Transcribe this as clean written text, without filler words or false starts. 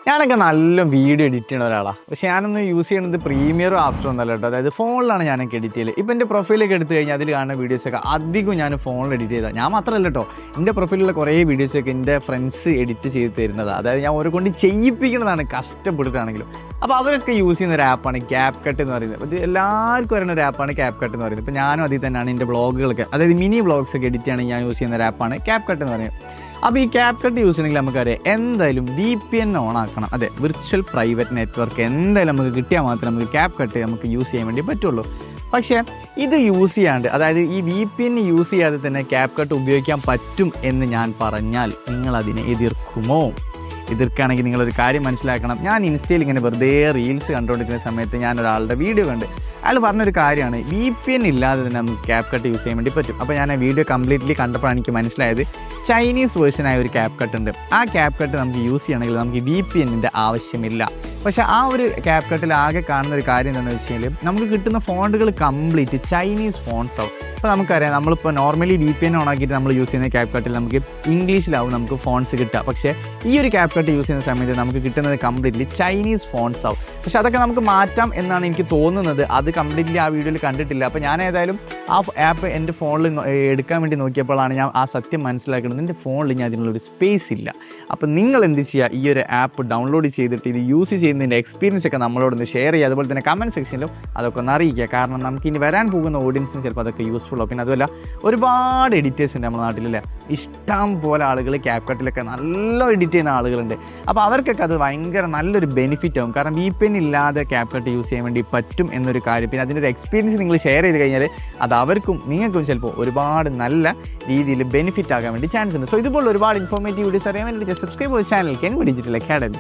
ഞാനൊക്കെ നല്ല video edit ചെയ്യുന്ന ഒരാളാണ്. പക്ഷേ ഞാനൊന്ന് യൂസ് ചെയ്യുന്നത് പ്രീമിയറും ആഫ്റ്ററും ഒന്നല്ല കേട്ടോ. അതായത് ഫോണിലാണ് ഞാനൊക്കെ എഡിറ്റ് ചെയ്യല്. ഇപ്പോൾ എൻ്റെ പ്രൊഫൈലൊക്കെ എടുത്തു കഴിഞ്ഞാൽ അതിൽ കാണുന്ന വീഡിയോസൊക്കെ അധികം ഞാൻ ഫോണിൽ എഡിറ്റ് ചെയ്താൽ. ഞാൻ മാത്രമല്ല കേട്ടോ, എൻ്റെ പ്രൊഫൈലിലുള്ള കുറേ വീഡിയോസൊക്കെ എൻ്റെ ഫ്രണ്ട്സ് എഡിറ്റ് ചെയ്ത് തരുന്നതാണ്. അതായത് ഞാൻ ഓരോ കൊണ്ട് ചെയ്യിപ്പിക്കുന്നതാണ്, കഷ്ടപ്പെട്ടിട്ടാണെങ്കിലും. അപ്പോൾ അവരൊക്കെ യൂസ് ചെയ്യുന്ന ഒരു ആപ്പാണ് ക്യാപ് കട്ട് എന്ന് പറയുന്നത്. അത് എല്ലാവർക്കും അറിയുന്ന ഒരു ആപ്പാണ് ക്യാപ് കട്ട് എന്ന് പറയുന്നത്. ഇപ്പോൾ ഞാനും അതിൽ തന്നെയാണ് എൻ്റെ വ്ളോഗുകളൊക്കെ, അതായത് മിനി വ്ളോഗ്സൊക്കെ എഡിറ്റ് ചെയ്യണമെങ്കിൽ ഞാൻ യൂസ് ചെയ്യുന്ന ഒരു ആപ്പാണ് ക്യാപ് കട്ട് എന്ന് പറയുന്നത്. അപ്പോൾ ഈ ക്യാപ് കട്ട് യൂസ് ചെയ്യണമെങ്കിൽ നമുക്കറിയാം എന്തായാലും VPN ഓൺ ആക്കണം. അതെ, വിർച്വൽ പ്രൈവറ്റ് നെറ്റ്വർക്ക് എന്തായാലും നമുക്ക് കിട്ടിയാൽ മാത്രമേ നമുക്ക് ക്യാപ് കട്ട് നമുക്ക് യൂസ് ചെയ്യാൻ വേണ്ടി പറ്റുള്ളൂ. പക്ഷേ ഇത് യൂസ് ചെയ്യാണ്ട്, അതായത് ഈ VPN യൂസ് ചെയ്യാതെ തന്നെ ക്യാപ് കട്ട് ഉപയോഗിക്കാൻ പറ്റും എന്ന് ഞാൻ പറഞ്ഞാൽ നിങ്ങളതിനെ എതിർക്കുമോ? എതിർക്കുകയാണെങ്കിൽ നിങ്ങളൊരു കാര്യം മനസ്സിലാക്കണം. ഞാൻ ഇൻസ്റ്റയിൽ ഇങ്ങനെ വെറുതെ റീൽസ് കണ്ടുകൊണ്ടിരിക്കുന്ന സമയത്ത് ഞാൻ ഒരാളുടെ വീഡിയോ കണ്ട്. അയാൾ പറഞ്ഞൊരു കാര്യമാണ്, VPN ഇല്ലാതെ തന്നെ നമുക്ക് ക്യാപ് കട്ട് യൂസ് ചെയ്യാൻ വേണ്ടി പറ്റും. അപ്പോൾ ഞാൻ ആ വീഡിയോ കംപ്ലീറ്റ്ലി കണ്ടപ്പോഴാണ് എനിക്ക് മനസ്സിലായത് ചൈനീസ് വേർഷനായ ഒരു ക്യാപ് കട്ട് ഉണ്ട്. ആ ക്യാപ് കട്ട് നമുക്ക് യൂസ് ചെയ്യണമെങ്കിൽ നമുക്ക് VPNൻ്റെ ആവശ്യമില്ല. പക്ഷേ ആ ഒരു ക്യാപ് കട്ടിൽ ആകെ കാണുന്ന ഒരു കാര്യം എന്താണെന്ന് വെച്ച് കഴിഞ്ഞാൽ നമുക്ക് കിട്ടുന്ന ഫോണ്ടുകൾ കംപ്ലീറ്റ് ചൈനീസ് ഫോൺസ് ആവും. അപ്പോൾ നമുക്കറിയാം, നമ്മളിപ്പോൾ നോർമലി VPN ഓൺ ആക്കിയിട്ട് നമ്മൾ യൂസ് ചെയ്യുന്ന ക്യാപ് കട്ടിൽ നമുക്ക് ഇംഗ്ലീഷിലാവും നമുക്ക് ഫോൺസ് കിട്ടുക. പക്ഷേ ഈ ഒരു ക്യാപ് കട്ട് യൂസ് ചെയ്യുന്ന സമയത്ത് നമുക്ക് കിട്ടുന്നത് കംപ്ലീറ്റ്ലി ചൈനീസ് ഫോൺസ് ആവും. പക്ഷേ അതൊക്കെ നമുക്ക് മാറ്റാം എന്നാണ് എനിക്ക് തോന്നുന്നത്. അത് കംപ്ലീറ്റ്ലി ആ വീഡിയോയിൽ കണ്ടിട്ടില്ല. അപ്പോൾ ഞാൻ ഏതായാലും ആ ആപ്പ് എൻ്റെ ഫോണിൽ എടുക്കാൻ വേണ്ടി നോക്കിയപ്പോഴാണ് ഞാൻ ആ സത്യം മനസ്സിലാക്കുന്നത്. എൻ്റെ ഫോണിൽ ഞാൻ അതിനുള്ളൊരു സ്പേസ് ഇല്ല. അപ്പോൾ നിങ്ങൾ എന്ത് ചെയ്യുക, ഈ ഒരു ആപ്പ് ഡൗൺലോഡ് ചെയ്തിട്ട് ഇത് യൂസ് ചെയ്യുന്നതിൻ്റെ എക്സ്പീരിയൻസ് ഒക്കെ നമ്മളോടൊന്ന് ഷെയർ ചെയ്യുക. അതുപോലെ തന്നെ കമൻറ്റ് സെക്ഷനിലും അതൊക്കെ ഒന്ന് അറിയിക്കുക. കാരണം നമുക്ക് ഇനി വരാൻ പോകുന്ന ഓഡിയൻസിന് ചിലപ്പോൾ അതൊക്കെ യൂസ്ഫുൾ ആവും. പിന്നെ അതുമല്ല, ഒരുപാട് എഡിറ്റേഴ്സ് ഉണ്ട് നമ്മുടെ നാട്ടിലല്ലേ, ഇഷ്ടം പോലെ ആളുകൾ ക്യാപ് കട്ടിലൊക്കെ നല്ല എഡിറ്റ് ചെയ്യുന്ന ആളുകളുണ്ട്. അപ്പോൾ അവർക്കൊക്കെ അത് ഭയങ്കര നല്ലൊരു ബെനിഫിറ്റ് ആവും. കാരണം VPN ഇല്ലാതെ ക്യാപ് കട്ട് യൂസ് ചെയ്യാൻ വേണ്ടി പറ്റും എന്നൊരു കാര്യം. പിന്നെ അതിൻ്റെ ഒരു എക്സ്പീരിയൻസ് നിങ്ങൾ ഷെയർ ചെയ്ത് കഴിഞ്ഞാൽ അത് അവർക്കും നിങ്ങൾക്കും ചിലപ്പോൾ ഒരുപാട് നല്ല രീതിയിൽ ബെനിഫിറ്റ് ആകാൻ വേണ്ടി ചാൻസ് ഉണ്ട്. സോ ഇതുപോലെ ഒരുപാട് ഇൻഫോർമേറ്റീവ് വീഡിയോസ് അറിയാൻ വേണ്ടി സബ്സ്ക്രൈബ് ചെയ്ത ചാനൽ കെൻവി ഡിജിറ്റൽ അക്കാഡമി.